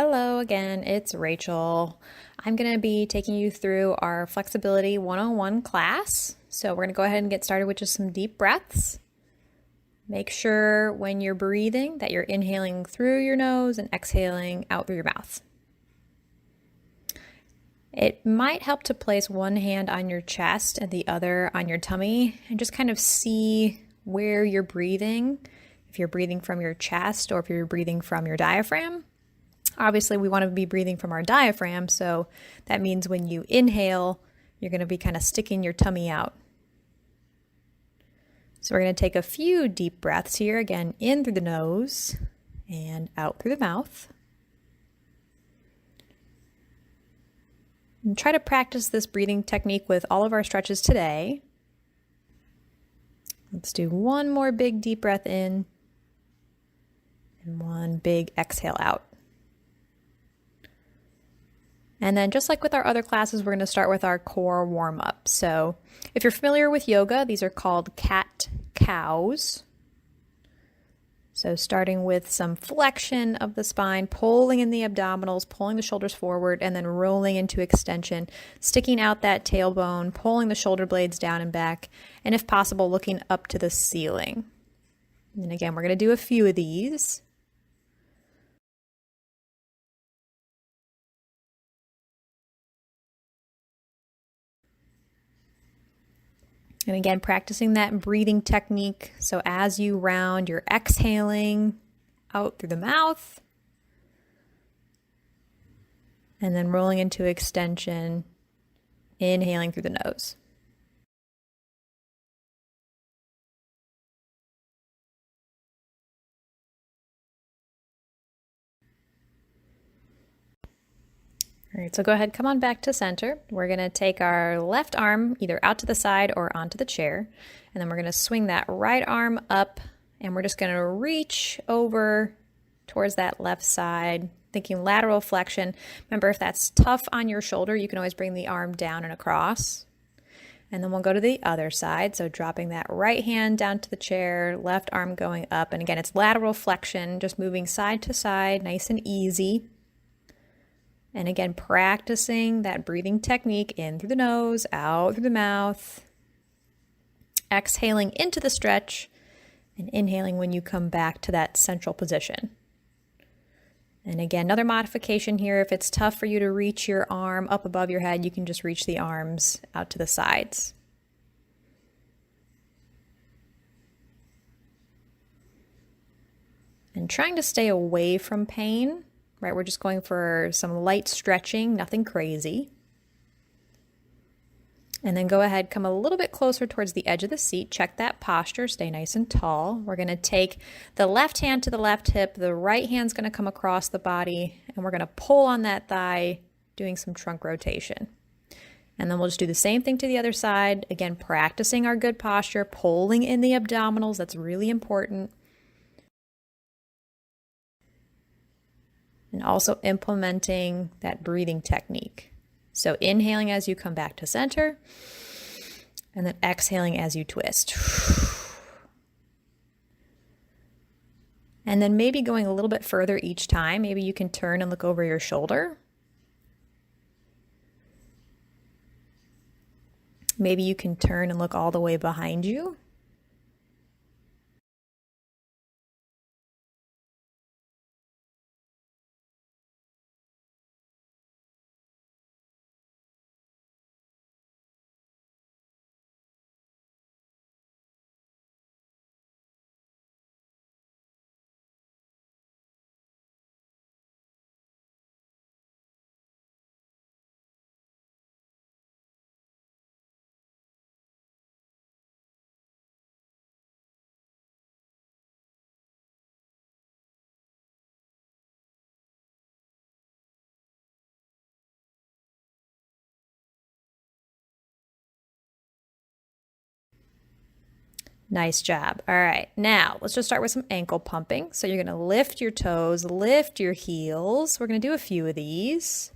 Hello again, it's Rachel. I'm going to be taking you through our Flexibility 101 class. So we're going to go ahead and get started with just some deep breaths. Make sure when you're breathing that you're inhaling through your nose and exhaling out through your mouth. It might help to place one hand on your chest and the other on your tummy and just kind of see where you're breathing, if you're breathing from your chest or if you're breathing from your diaphragm. Obviously, we want to be breathing from our diaphragm, so that means when you inhale, you're going to be kind of sticking your tummy out. So we're going to take a few deep breaths here, again, in through the nose and out through the mouth. And try to practice this breathing technique with all of our stretches today. Let's do one more big deep breath in and one big exhale out. And then just like with our other classes, we're going to start with our core warm-up. So if you're familiar with yoga, these are called cat-cows. So starting with some flexion of the spine, pulling in the abdominals, pulling the shoulders forward, and then rolling into extension, sticking out that tailbone, pulling the shoulder blades down and back, and if possible, looking up to the ceiling. And again, we're going to do a few of these. And again, practicing that breathing technique. So as you round, you're exhaling out through the mouth and then rolling into extension, inhaling through the nose. All right, so go ahead, come on back to center. We're going to take our left arm either out to the side or onto the chair, and then we're going to swing that right arm up, and we're just going to reach over towards that left side, thinking lateral flexion. Remember, if that's tough on your shoulder, you can always bring the arm down and across. And then we'll go to the other side, so dropping that right hand down to the chair, left arm going up, and again, it's lateral flexion, just moving side to side, nice and easy. And again, practicing that breathing technique in through the nose, out through the mouth, exhaling into the stretch, and inhaling when you come back to that central position. And again, another modification here, if it's tough for you to reach your arm up above your head, you can just reach the arms out to the sides. And trying to stay away from pain. Right, we're just going for some light stretching, nothing crazy. And then go ahead, come a little bit closer towards the edge of the seat. Check that posture, stay nice and tall. We're going to take the left hand to the left hip. The right hand's going to come across the body, and we're going to pull on that thigh, doing some trunk rotation. And then we'll just do the same thing to the other side. Again, practicing our good posture, pulling in the abdominals. That's really important. And also implementing that breathing technique. So inhaling as you come back to center, and then exhaling as you twist. And then maybe going a little bit further each time. Maybe you can turn and look over your shoulder. Maybe you can turn and look all the way behind you. Nice job. All right, now let's just start with some ankle pumping. So you're gonna lift your toes, lift your heels. We're gonna do a few of these.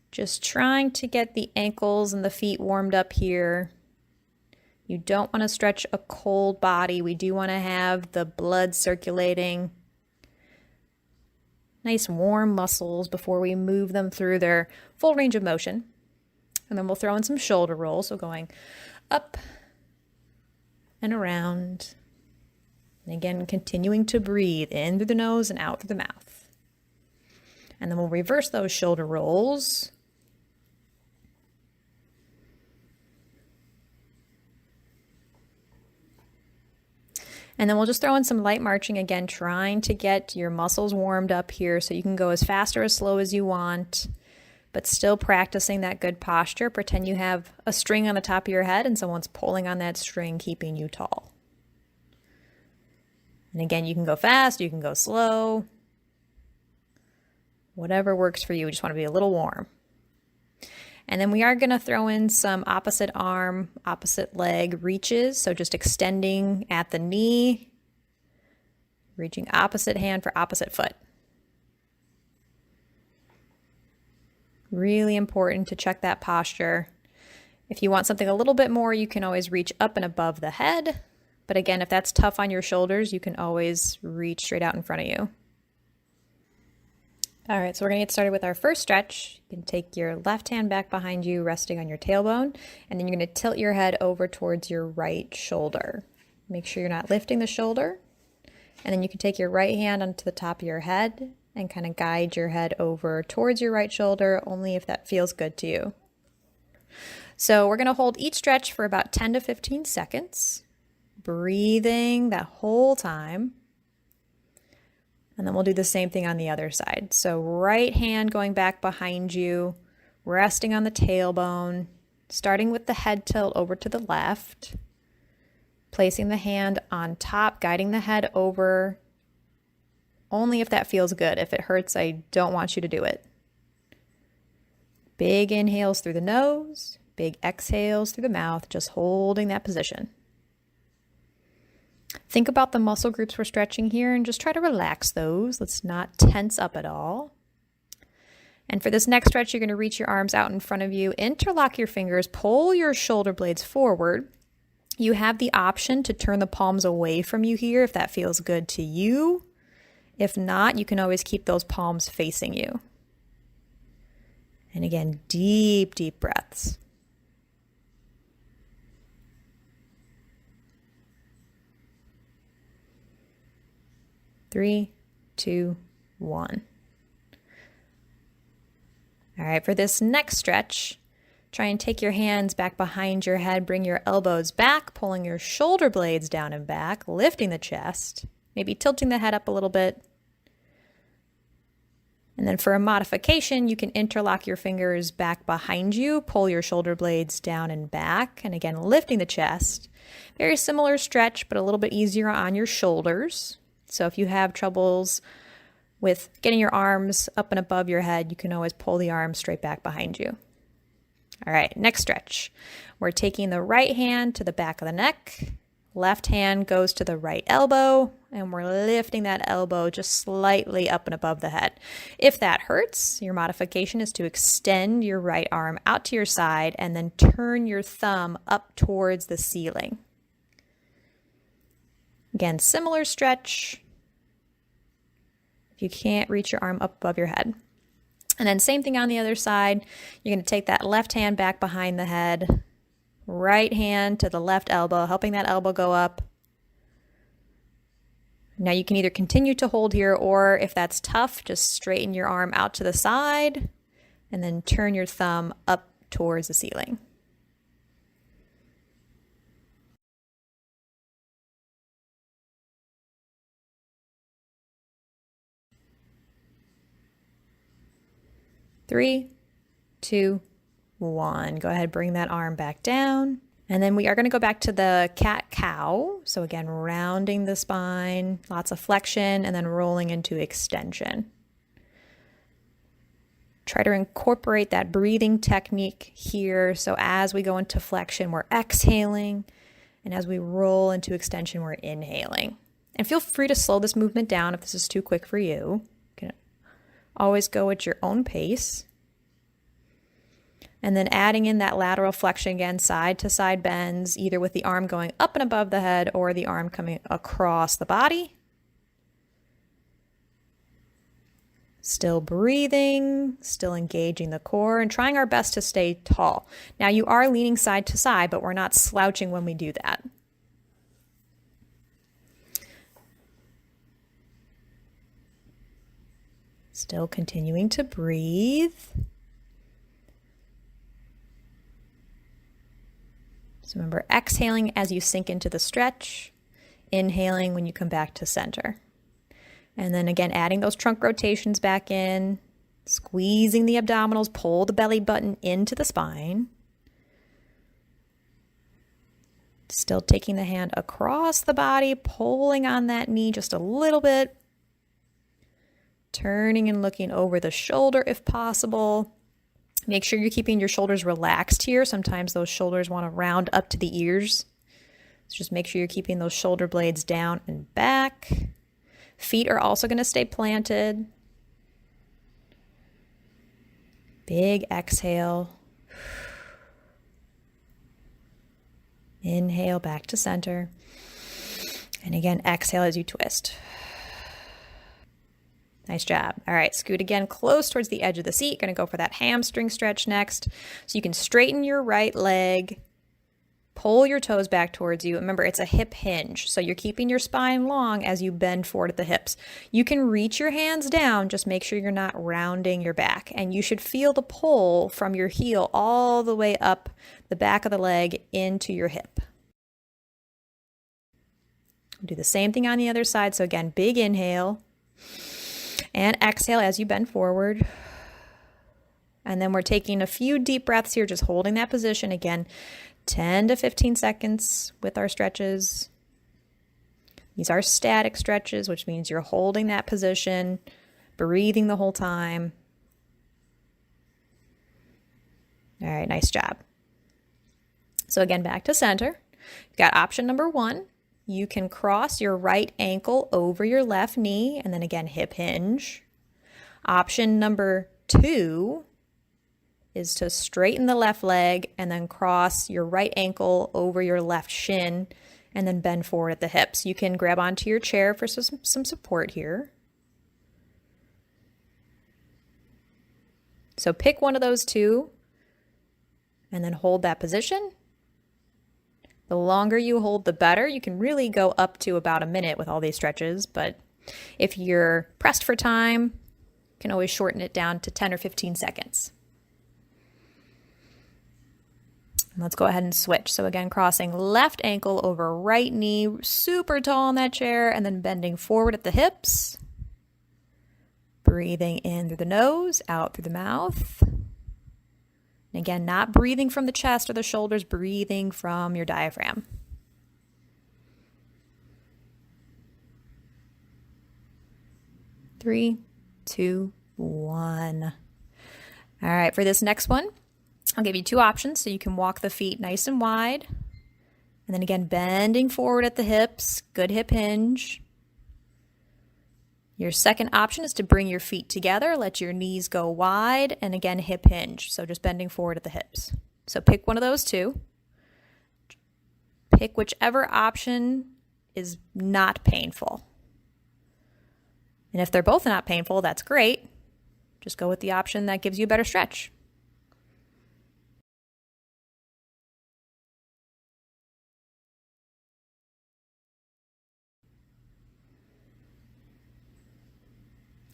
Just trying to get the ankles and the feet warmed up here. You don't wanna stretch a cold body. We do wanna have the blood circulating. nice warm muscles before we move them through their full range of motion. And then we'll throw in some shoulder rolls, so going up and around. And again, continuing to breathe in through the nose and out through the mouth. And then we'll reverse those shoulder rolls. And then we'll just throw in some light marching again, trying to get your muscles warmed up here so you can go as fast or as slow as you want, but still practicing that good posture. Pretend you have a string on the top of your head and someone's pulling on that string, keeping you tall. And again, you can go fast, you can go slow. Whatever works for you. We just want to be a little warm. And then we are going to throw in some opposite arm, opposite leg reaches. So just extending at the knee, reaching opposite hand for opposite foot. Really important to check that posture. If you want something a little bit more, you can always reach up and above the head. But again, if that's tough on your shoulders, you can always reach straight out in front of you. All right, so we're gonna get started with our first stretch. You can take your left hand back behind you, resting on your tailbone, and then you're gonna tilt your head over towards your right shoulder. Make sure you're not lifting the shoulder. And then you can take your right hand onto the top of your head and kind of guide your head over towards your right shoulder, only if that feels good to you. So we're gonna hold each stretch for about 10 to 15 seconds, breathing that whole time. And then we'll do the same thing on the other side. So right hand going back behind you, resting on the tailbone, starting with the head tilt over to the left, placing the hand on top, guiding the head over, only if that feels good. If it hurts, I don't want you to do it. Big inhales through the nose, big exhales through the mouth, just holding that position. Think about the muscle groups we're stretching here and just try to relax those. Let's not tense up at all. And for this next stretch, you're going to reach your arms out in front of you, interlock your fingers, pull your shoulder blades forward. You have the option to turn the palms away from you here if that feels good to you. If not, you can always keep those palms facing you. And again, deep, deep breaths. Three, two, one. All right, for this next stretch, try and take your hands back behind your head, bring your elbows back, pulling your shoulder blades down and back, lifting the chest, maybe tilting the head up a little bit. And then for a modification, you can interlock your fingers back behind you, pull your shoulder blades down and back, and again, lifting the chest. Very similar stretch, but a little bit easier on your shoulders. So if you have troubles with getting your arms up and above your head, you can always pull the arms straight back behind you. All right, next stretch. We're taking the right hand to the back of the neck. Left hand goes to the right elbow, and we're lifting that elbow just slightly up and above the head. If that hurts, your modification is to extend your right arm out to your side and then turn your thumb up towards the ceiling. Again, similar stretch. If you can't reach your arm up above your head. And then same thing on the other side. You're going to take that left hand back behind the head, right hand to the left elbow, helping that elbow go up. Now you can either continue to hold here, or if that's tough, just straighten your arm out to the side and then turn your thumb up towards the ceiling. Three, two, one. Go ahead, bring that arm back down. And then we are going to go back to the cat-cow. So again, rounding the spine, lots of flexion, and then rolling into extension. Try to incorporate that breathing technique here. So as we go into flexion, we're exhaling. And as we roll into extension, we're inhaling. And feel free to slow this movement down if this is too quick for you. You can always go at your own pace. And then adding in that lateral flexion again, side to side bends, either with the arm going up and above the head or the arm coming across the body. Still breathing, still engaging the core, and trying our best to stay tall. Now you are leaning side to side, but we're not slouching when we do that. Still continuing to breathe. So remember, exhaling as you sink into the stretch, inhaling when you come back to center. And then again, adding those trunk rotations back in, squeezing the abdominals, pull the belly button into the spine. Still taking the hand across the body, pulling on that knee just a little bit. Turning and looking over the shoulder if possible. Make sure you're keeping your shoulders relaxed here. Sometimes those shoulders want to round up to the ears. So just make sure you're keeping those shoulder blades down and back. Feet are also going to stay planted. Big exhale. Inhale back to center. And again, exhale as you twist. Nice job. All right, scoot again close towards the edge of the seat. Going to go for that hamstring stretch next. So you can straighten your right leg, pull your toes back towards you. Remember, it's a hip hinge, so you're keeping your spine long as you bend forward at the hips. You can reach your hands down, just make sure you're not rounding your back. And you should feel the pull from your heel all the way up the back of the leg into your hip. Do the same thing on the other side. So again, big inhale. And exhale as you bend forward. And then we're taking a few deep breaths here, just holding that position. Again, 10 to 15 seconds with our stretches. These are static stretches, which means you're holding that position, breathing the whole time. All right, nice job. So again, back to center. You've got option number one. You can cross your right ankle over your left knee, and then again, hip hinge. Option number two is to straighten the left leg and then cross your right ankle over your left shin and then bend forward at the hips. You can grab onto your chair for some support here. So pick one of those two and then hold that position. The longer you hold, the better. You can really go up to about a minute with all these stretches, but if you're pressed for time, you can always shorten it down to 10 or 15 seconds. Let's go ahead and switch. So again, crossing left ankle over right knee, super tall in that chair, and then bending forward at the hips. Breathing in through the nose, out through the mouth. And again, not breathing from the chest or the shoulders, breathing from your diaphragm. Three, two, one. All right, for this next one, I'll give you two options so you can walk the feet nice and wide. And then again, bending forward at the hips, good hip hinge. Your second option is to bring your feet together, let your knees go wide, and again, hip hinge. So just bending forward at the hips. So pick one of those two. Pick whichever option is not painful. And if they're both not painful, that's great. Just go with the option that gives you a better stretch.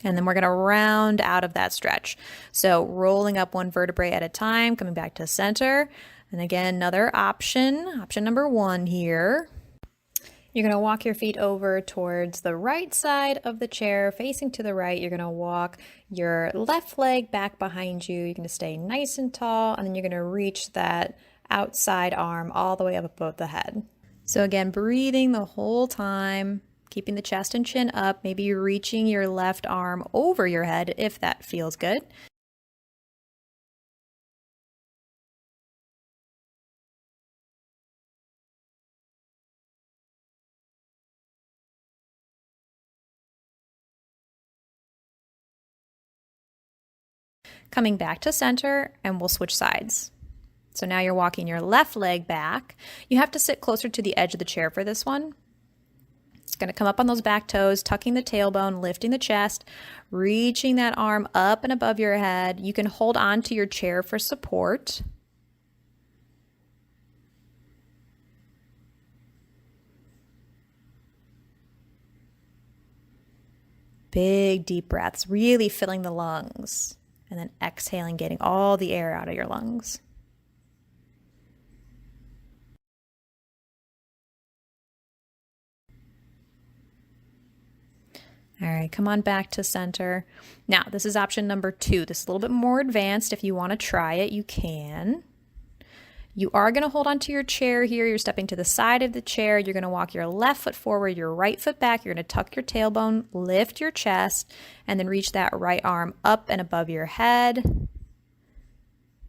And then we're going to round out of that stretch. So rolling up one vertebrae at a time, coming back to center. And again, another option number one here. You're going to walk your feet over towards the right side of the chair, facing to the right. You're going to walk your left leg back behind you. You're going to stay nice and tall, and then you're going to reach that outside arm all the way up above the head. So again, breathing the whole time. Keeping the chest and chin up, maybe you're reaching your left arm over your head if that feels good. Coming back to center, and we'll switch sides. So now you're walking your left leg back. You have to sit closer to the edge of the chair for this one. Just going to come up on those back toes, tucking the tailbone, lifting the chest, reaching that arm up and above your head. You can hold on to your chair for support. Big deep breaths, really filling the lungs, and then exhaling, getting all the air out of your lungs. All right, come on back to center. Now, this is option number 2. This is a little bit more advanced. If you want to try it, you can. You are going to hold onto your chair here. You're stepping to the side of the chair. You're going to walk your left foot forward, your right foot back. You're going to tuck your tailbone, lift your chest, and then reach that right arm up and above your head.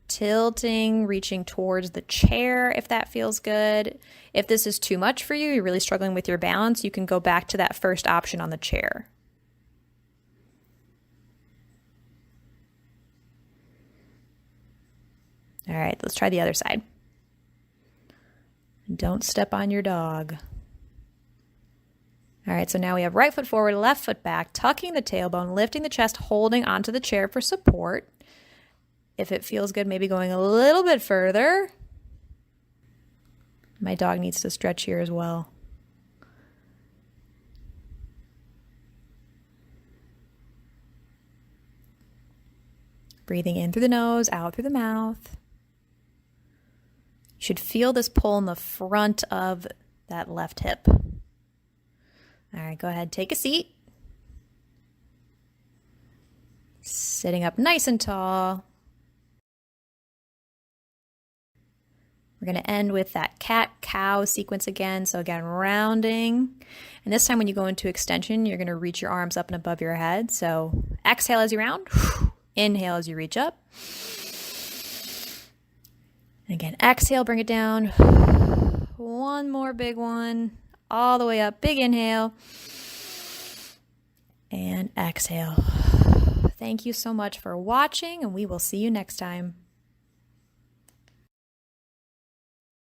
Tilting, reaching towards the chair if that feels good. If this is too much for you, you're really struggling with your balance, you can go back to that first option on the chair. All right, let's try the other side. Don't step on your dog. All right, so now we have right foot forward, left foot back, tucking the tailbone, lifting the chest, holding onto the chair for support. If it feels good, maybe going a little bit further. My dog needs to stretch here as well. Breathing in through the nose, out through the mouth. You should feel this pull in the front of that left hip. All right, go ahead, take a seat. Sitting up nice and tall. We're going to end with that cat-cow sequence again. So again, rounding. And this time when you go into extension, you're going to reach your arms up and above your head. So exhale as you round. Inhale as you reach up. And again, exhale, bring it down. One more big one. All the way up. Big inhale. And exhale. Thank you so much for watching, and we will see you next time.